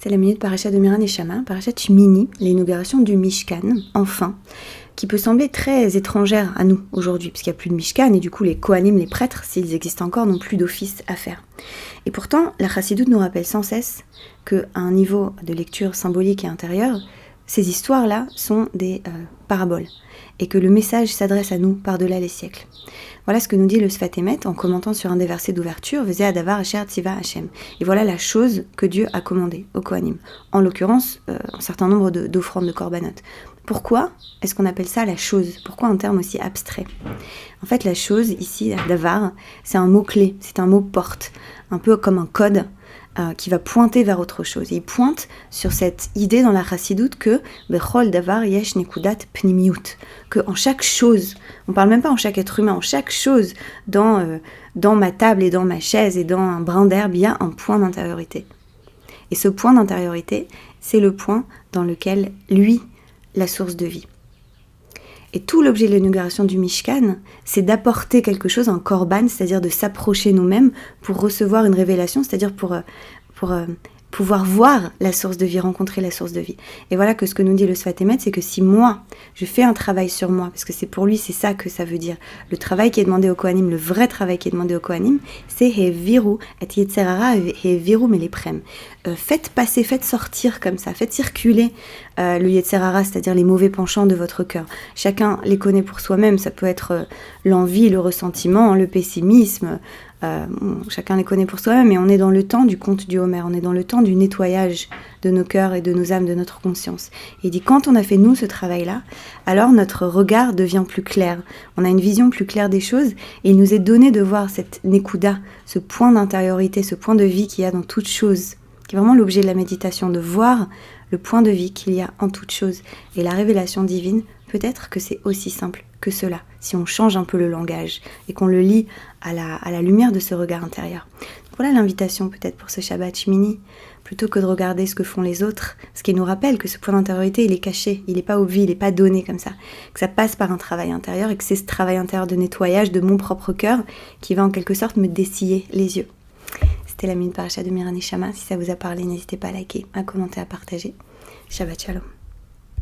C'est la minute Parashat de Mira Neshama, Parashat Shmini, l'inauguration du Mishkan, enfin, qui peut sembler très étrangère à nous aujourd'hui, puisqu'il n'y a plus de Mishkan, et du coup les Kohanim, les prêtres, s'ils existent encore, n'ont plus d'office à faire. Et pourtant, la Chassidoute nous rappelle sans cesse qu'à un niveau de lecture symbolique et intérieure, ces histoires-là sont des paraboles, et que le message s'adresse à nous par-delà les siècles. Voilà ce que nous dit le Sfat Emet en commentant sur un des versets d'ouverture, Vezeh Adavar Asher Tziva Hashem. Et voilà la chose que Dieu a commandée aux Kohanim. En l'occurrence, un certain nombre d'offrandes de korbanot. Pourquoi est-ce qu'on appelle ça la chose ? Pourquoi un terme aussi abstrait ? En fait, la chose, ici, Davar, c'est un mot-clé, c'est un mot porte, un peu comme un code qui va pointer vers autre chose. Et il pointe sur cette idée dans la Chassidoute que Bechol Davar Yesh Nekudat Pnimiut, que en chaque chose, on parle même pas en chaque être humain, en chaque chose, dans ma table et dans ma chaise et dans un brin d'herbe, il y a un point d'intériorité. Et ce point d'intériorité, c'est le point dans lequel, lui, la source de vie. Et tout l'objet de l'inauguration du Mishkan, c'est d'apporter quelque chose, un korban, c'est-à-dire de s'approcher nous-mêmes pour recevoir une révélation, c'est-à-dire pour pouvoir voir la source de vie, rencontrer la source de vie. Et voilà que ce que nous dit le Sfat Emet, c'est que si moi, je fais un travail sur moi, parce que c'est pour lui, c'est ça que ça veut dire, le travail qui est demandé au Kohanim, le vrai travail qui est demandé au Kohanim, c'est Heviru et Yetzerara Heviru Meleprem. Faites passer, faites sortir comme ça, faites circuler le Yetzerara, c'est-à-dire les mauvais penchants de votre cœur. Chacun les connaît pour soi-même, ça peut être l'envie, le ressentiment, le pessimisme, chacun les connaît pour soi-même, mais on est dans le temps du conte du Homer, on est dans le temps du nettoyage de nos cœurs et de nos âmes, de notre conscience. Et il dit, quand on a fait nous ce travail-là, alors notre regard devient plus clair, on a une vision plus claire des choses, et il nous est donné de voir cette nekuda, ce point d'intériorité, ce point de vie qu'il y a dans toute chose, qui est vraiment l'objet de la méditation, de voir le point de vie qu'il y a en toute chose. Et la révélation divine, peut-être que c'est aussi simple que cela, si on change un peu le langage et qu'on le lit à la lumière de ce regard intérieur. Voilà l'invitation peut-être pour ce Shabbat Shmini, plutôt que de regarder ce que font les autres, ce qui nous rappelle que ce point d'intériorité, il est caché, il n'est pas obvi, il n'est pas donné comme ça, que ça passe par un travail intérieur et que c'est ce travail intérieur de nettoyage de mon propre cœur qui va en quelque sorte me dessiller les yeux. C'était la minute Parashat de Mira Neshama. Si ça vous a parlé, n'hésitez pas à liker, à commenter, à partager. Shabbat Shalom.